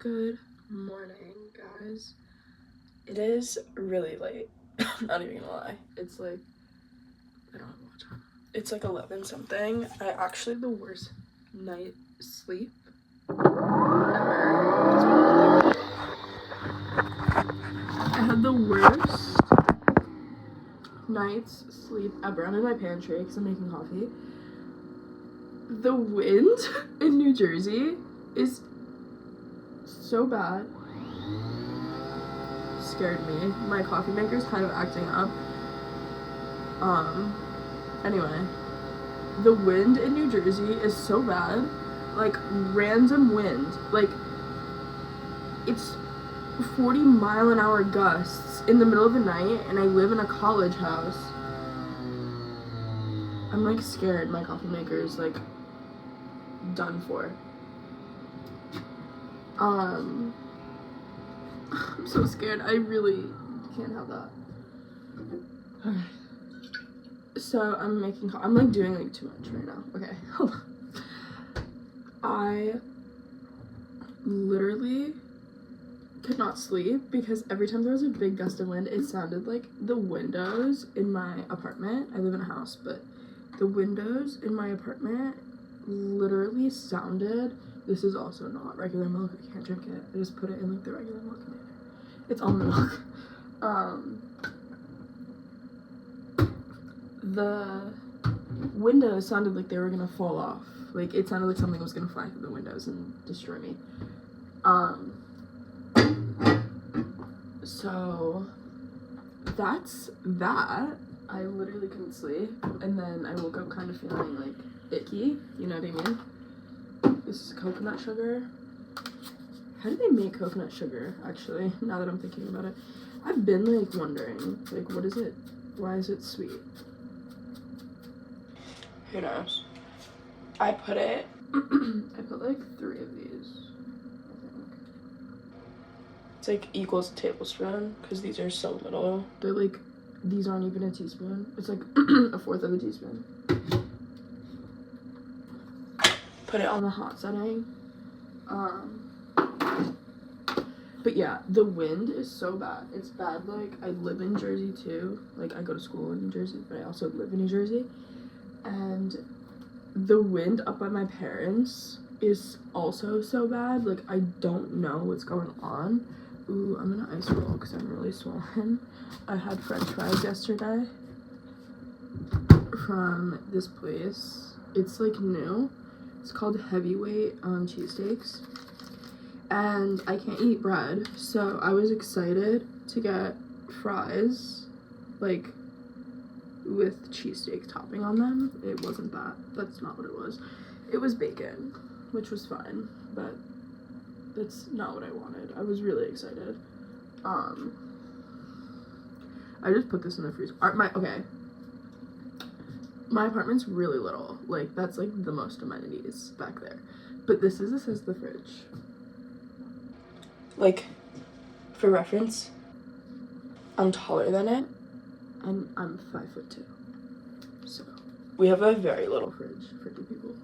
Good morning, guys. It is really late. I'm not even gonna lie. It's like, I don't know what time. It's like 11 something. I actually have the worst night sleep ever. I had the worst night's sleep ever. I'm in my pantry because I'm making coffee. The wind in New Jersey is so bad. Scared me. My coffee maker's kind of acting up. Anyway, the wind in New Jersey is so bad. Like, random wind. Like, it's 40-mile-an-hour gusts in the middle of the night, and I live in a college house. I'm, like, scared my coffee maker's, like, done for. I'm so scared. I really can't have that. Okay. So I'm like doing like too much right now. Okay, hold on. I literally could not sleep because every time there was a big gust of wind, it sounded like the windows in my apartment. I live in a house, but the windows in my apartment literally sounded. This is also not regular milk. I can't drink it. I just put it in like the regular milk container. It's almond milk. The windows sounded like they were gonna fall off. Like, it sounded like something was gonna fly through the windows and destroy me. So that's that. I literally couldn't sleep, and then I woke up kind of feeling like icky. You know what I mean? This is coconut sugar. How do they make coconut sugar, actually, now that I'm thinking about it? I've been, like, wondering, like, what is it? Why is it sweet? Who knows? I put, like, 3 of these, I think. It's, like, equals a tablespoon, because these are so little. They're, like, these aren't even a teaspoon. It's, like, 1/4 of a teaspoon. Put it on the hot setting. But yeah, the wind is so bad. It's bad. Like, I live in Jersey too. Like, I go to school in New Jersey, but I also live in New Jersey. And the wind up by my parents is also so bad. Like, I don't know what's going on. Ooh, I'm gonna ice roll because I'm really swollen. I had french fries yesterday from this place. It's like new. It's called Heavyweight Cheesesteaks. And I can't eat bread, so I was excited to get fries, like, with cheesesteak topping on them. It wasn't that. That's not what it was. It was bacon, which was fine, but that's not what I wanted. I was really excited. I just put this in the freezer. My apartment's really little. Like, that's, like, the most amenities back there. But this is the fridge. Like, for reference, I'm taller than it, and I'm 5'2". So, we have a very little fridge for 2 people.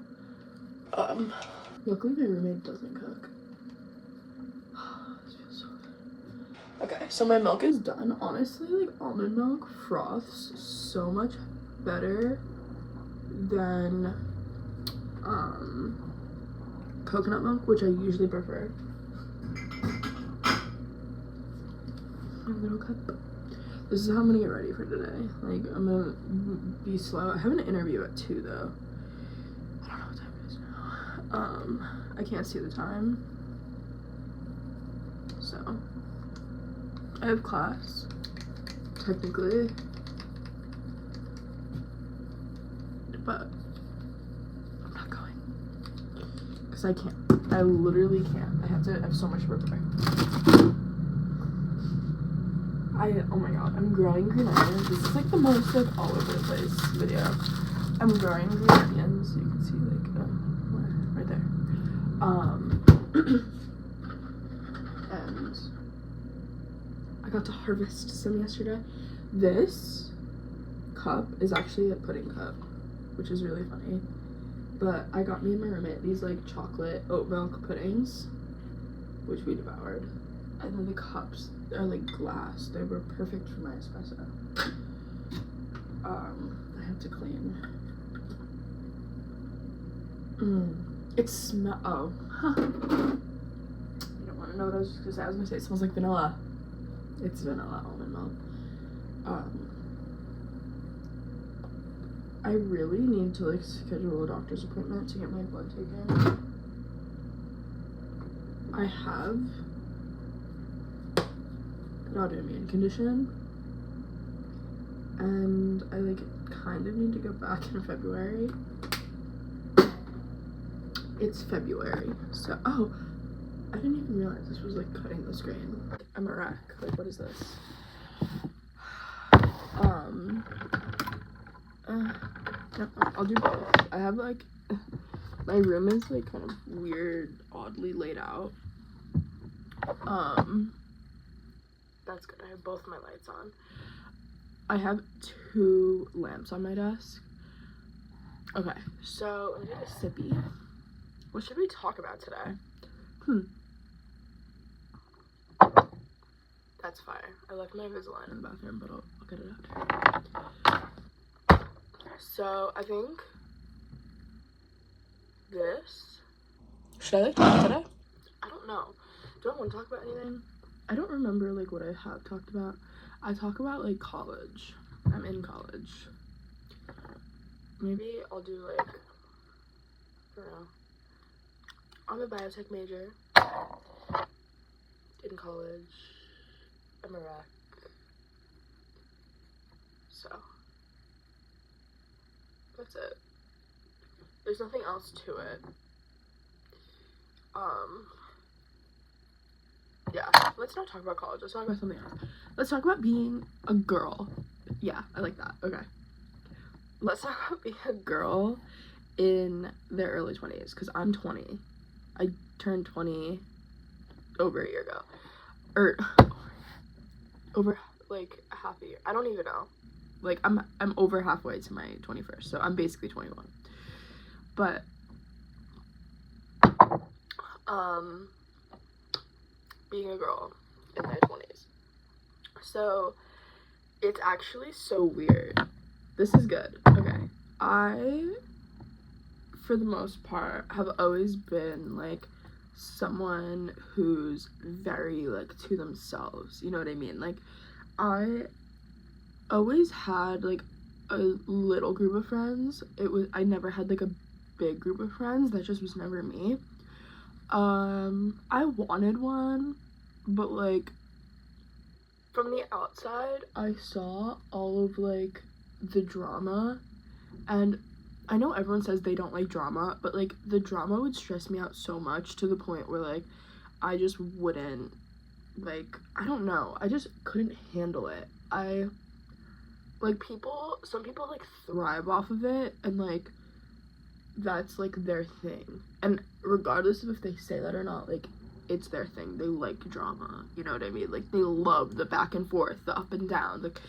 Luckily my roommate doesn't cook. This feels so good. Okay, so my milk is done. Honestly, like, almond milk froths so much better than coconut milk, which I usually prefer. My little cup. This is how I'm gonna get ready for today. Like, I'm gonna be slow. I have an interview at 2 though. I don't know what time it is now. I can't see the time. So I have class, technically, but I'm not going because I can't. I literally can't. I have so much to prepare. Oh my god, I'm growing green onions. This is like the most, like, all over the place video. I'm growing green onions, so you can see, like, right there. And I got to harvest some yesterday. This cup is actually a pudding cup, which is really funny. But I got me and my roommate these, like, chocolate oat milk puddings. which we devoured. And then the cups are like glass. They were perfect for my espresso. I have to clean. It smells. Oh. You don't want to know what I was gonna say. I was gonna say it smells like vanilla. It's vanilla almond milk. I really need to like schedule a doctor's appointment to get my blood taken. I have an autoimmune condition, and I like kind of need to go back in February. It's February, so I didn't even realize this was like cutting the screen. I'm a wreck. Like, what is this? No, I'll do both. I have like, my room is like kind of weird, oddly laid out. That's good. I have both my lights on. I have 2 lamps on my desk. Okay, so let me get a sippy. What should we talk about today? That's fire. I left my Invisalign in the bathroom, but I'll get it out. So I think this. Should I like talk today? I don't know. Do I want to talk about anything? I don't remember like what I have talked about. I talk about like college. I'm in college. Maybe I'll do like, I don't know. I'm a biotech major in college. I'm a wreck. So that's it. There's nothing else to it. Yeah, let's not talk about college. Let's talk about something else. Let's talk about being a girl. Yeah, I like that. Okay. Let's talk about being a girl in their early 20s, because I'm 20. I turned 20 over a year ago. Or over like half a year. I don't even know. Like I'm over halfway to my 21st, so I'm basically 21. But being a girl in their 20s. So it's actually so weird. This is good. Okay. I, for the most part, have always been like someone who's very like to themselves. You know what I mean? Like I always had like a little group of friends. I never had like a big group of friends. That just was never me. I wanted one, but like from the outside I saw all of like the drama, and I know everyone says they don't like drama, but like the drama would stress me out so much to the point where like I just wouldn't, like, I don't know, I just couldn't handle it. Some people like thrive off of it, and like that's like their thing, and regardless of if they say that or not, like it's their thing. They like drama, you know what I mean? Like they love the back and forth, the up and down. Like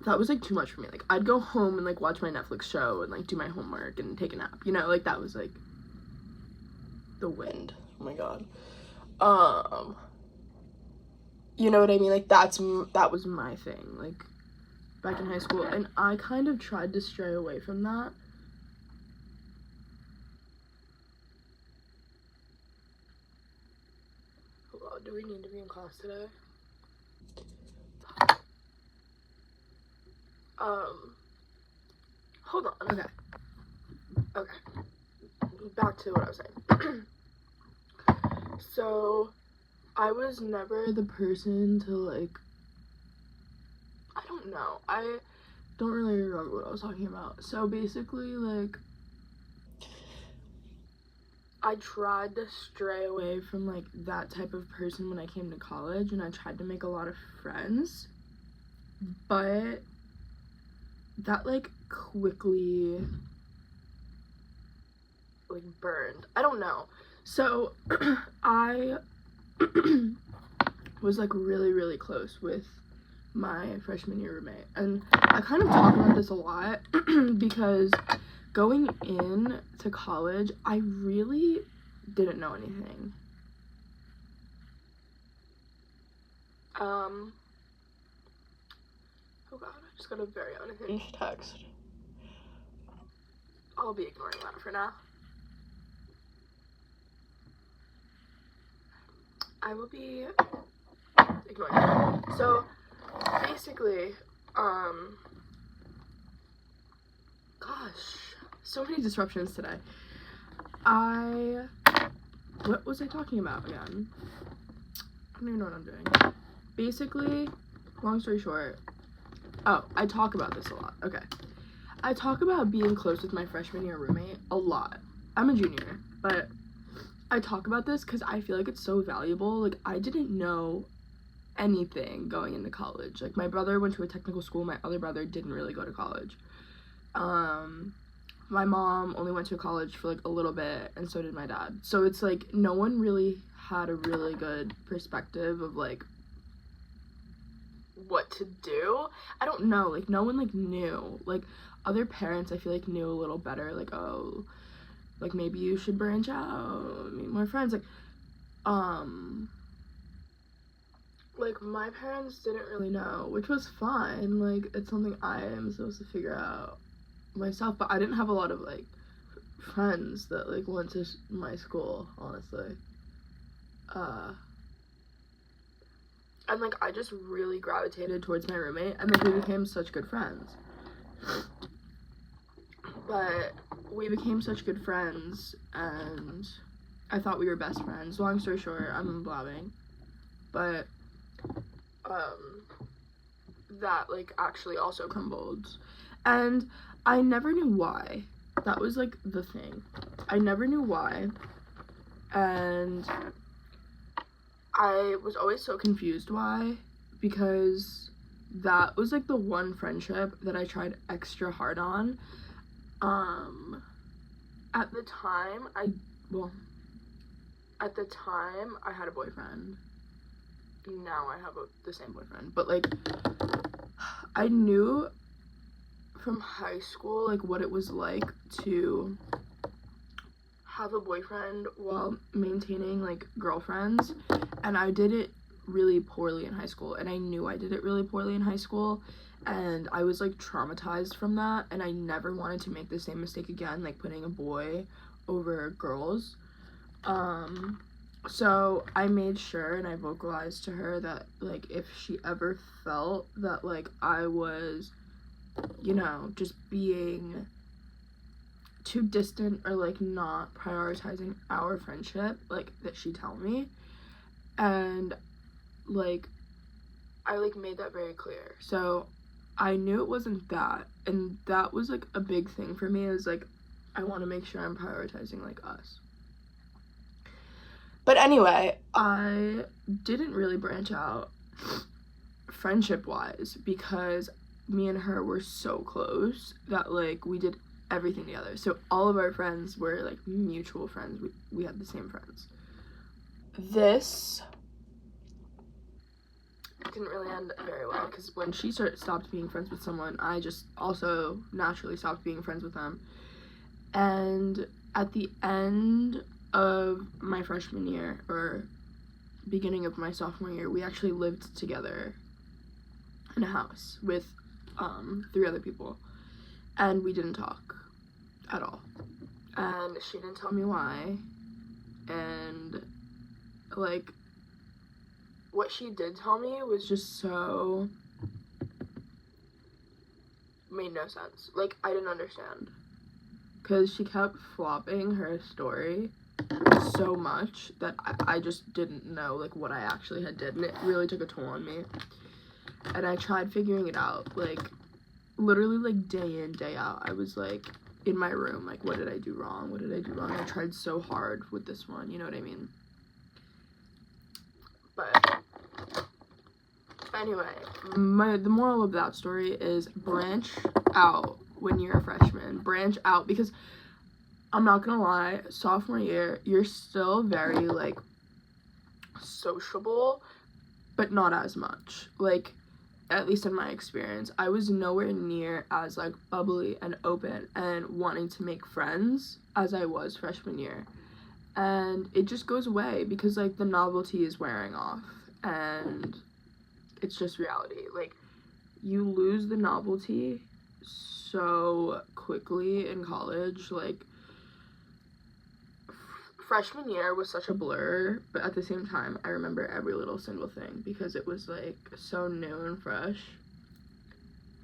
that was like too much for me. Like I'd go home and like watch my Netflix show and like do my homework and take a nap, you know? Like that was like the wind. Oh my god. You know what I mean? Like that was my thing, like back in high school, and I kind of tried to stray away from that. Oh, do we need to be in class today? Hold on. Okay. Back to what I was saying. So, I was never the person to, like, I don't know. I don't really remember what I was talking about. So, basically, like, I tried to stray away from, like, that type of person when I came to college, and I tried to make a lot of friends, but that, like, quickly, like, burned. I don't know. So, I was, like, really, really close with my freshman year roommate, and I kind of talk about this a lot because going in to college, I really didn't know anything. Oh god, I just got a very unhinged text. I'll be ignoring that for now. I will be ignoring that. So, basically, gosh, so many disruptions today. What was I talking about again? I don't even know what I'm doing. Basically, long story short, I talk about this a lot. Okay. I talk about being close with my freshman year roommate a lot. I'm a junior, but I talk about this because I feel like it's so valuable. Like, I didn't know anything going into college. Like, my brother went to a technical school. My other brother didn't really go to college. My mom only went to college for, like, a little bit, and so did my dad. So it's, like, no one really had a really good perspective of, like, what to do. I don't know. Like, no one, like, knew. Like, other parents, I feel like, knew a little better. Like, oh, like, maybe you should branch out, meet more friends. Like, my parents didn't really know, which was fine. Like, it's something I am supposed to figure out myself, but I didn't have a lot of, like, friends that, like, went to my school, honestly. And, like, I just really gravitated towards my roommate, and, like, we became such good friends. But we became such good friends, and I thought we were best friends. Long story short, I'm blabbing. But, that, like, actually also crumbled. And I never knew why. That was, like, the thing. I never knew why. And I was always so confused why, because that was, like, the one friendship that I tried extra hard on. At the time, I had a boyfriend. Now I have the same boyfriend. But, like, I knew from high school, like, what it was like to have a boyfriend while maintaining, like, girlfriends, and I did it really poorly in high school, and I knew I did it really poorly in high school, and I was, like, traumatized from that, and I never wanted to make the same mistake again, like, putting a boy over girls. So I made sure, and I vocalized to her that, like, if she ever felt that, like, I was, you know, just being too distant or, like, not prioritizing our friendship, like, that she tell me. And, like, I, like, made that very clear. So I knew it wasn't that, and that was, like, a big thing for me, is, like, I want to make sure I'm prioritizing, like, us. But anyway, I didn't really branch out friendship-wise, because me and her were so close that, like, we did everything together. So all of our friends were, like, mutual friends. We had the same friends. This didn't really end very well, because when she stopped being friends with someone, I just also naturally stopped being friends with them. And at the end of my freshman year, or beginning of my sophomore year, we actually lived together in a house with 3 other people, and we didn't talk at all, and she didn't tell me why, and, like, what she did tell me was just so made no sense. Like, I didn't understand, because she kept flopping her story so much that I just didn't know, like, what I actually had did, and it really took a toll on me. And I tried figuring it out, like, literally, like, day in, day out. I was, like, in my room, like, what did I do wrong? What did I do wrong? I tried so hard with this one, you know what I mean? But anyway, the moral of that story is branch out when you're a freshman. Branch out, because I'm not gonna lie, sophomore year, you're still very, like, sociable, but not as much. Like, at least in my experience, I was nowhere near as, like, bubbly and open and wanting to make friends as I was freshman year. And it just goes away because, like, the novelty is wearing off. And it's just reality. Like, you lose the novelty so quickly in college. Like, freshman year was such a blur, but at the same time, I remember every little single thing because it was, like, so new and fresh.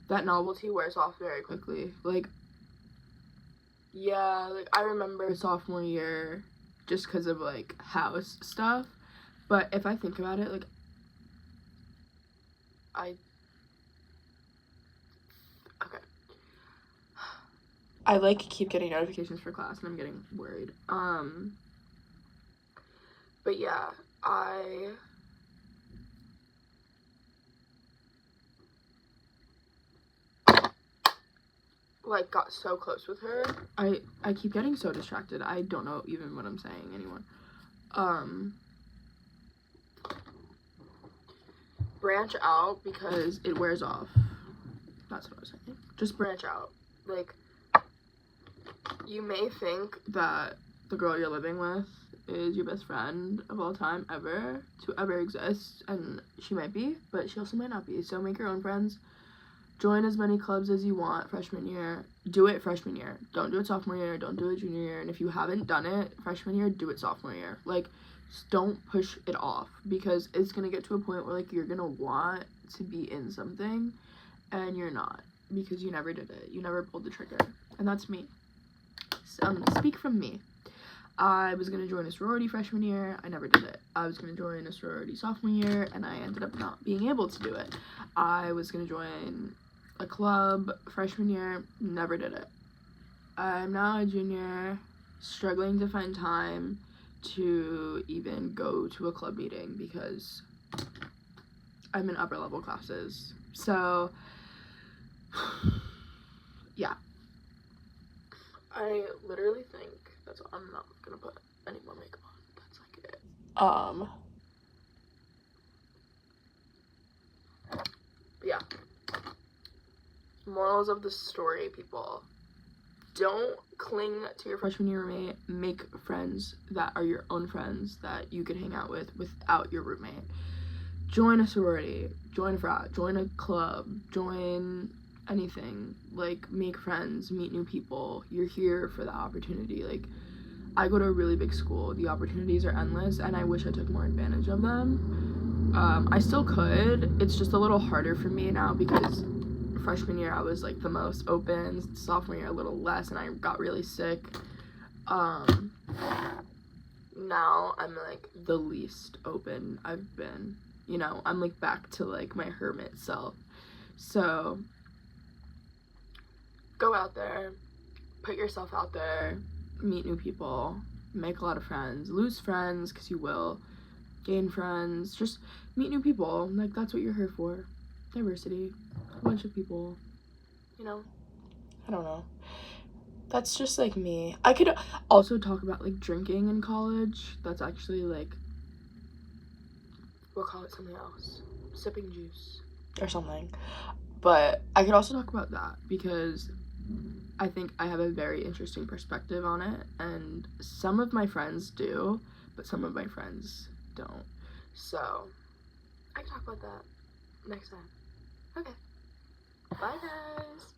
That novelty wears off very quickly. Like, yeah, like, I remember sophomore year just because of, like, house stuff, but if I think about it, like, okay. I, like, keep getting notifications for class, and I'm getting worried. But yeah, I like got so close with her. I keep getting so distracted. I don't know even what I'm saying anymore. Branch out because it wears off. That's what I was saying. Just branch out. Like, you may think that the girl you're living with is your best friend of all time ever to ever exist, and she might be, but she also might not be. So make your own friends. Join as many clubs as you want freshman year. Do it freshman year. Don't do it sophomore year. Don't do it junior year. And if you haven't done it freshman year, do it sophomore year. Like, just don't push it off, because it's gonna get to a point where, like, you're gonna want to be in something and you're not, because you never did it. You never pulled the trigger. And that's me. Speak from me. I was gonna join a sorority freshman year. I never did it. I was gonna join a sorority sophomore year, and I ended up not being able to do it. I was gonna join a club freshman year. Never did it. I'm now a junior, struggling to find time to even go to a club meeting because I'm in upper level classes. So, yeah. I literally think that's all. I'm not gonna put any more makeup on. That's like it. Yeah. Morals of the story, people. Don't cling to your freshman year roommate. Make friends that are your own friends that you could hang out with without your roommate. Join a sorority. Join a frat. Join a club. Join anything. Like, make friends. Meet new people. You're here for the opportunity. Like, I go to a really big school. The opportunities are endless, and I wish I took more advantage of them. I still could. It's just a little harder for me now because freshman year I was, like, the most open. Sophomore year a little less, and I got really sick. Now I'm, like, the least open I've been. You know, I'm, like, back to, like, my hermit self. So, go out there. Put yourself out there. Meet new people. Make a lot of friends. Lose friends, because you will. Gain friends. Just meet new people. Like, that's what you're here for. Diversity. A bunch of people. You know? I don't know. That's just, like, me. I could also talk about, like, drinking in college. That's actually, like, we'll call it something else. Sipping juice. Or something. But I could also talk about that because I think I have a very interesting perspective on it, and some of my friends do, but some of my friends don't. So, I can talk about that next time. Okay. Bye, guys.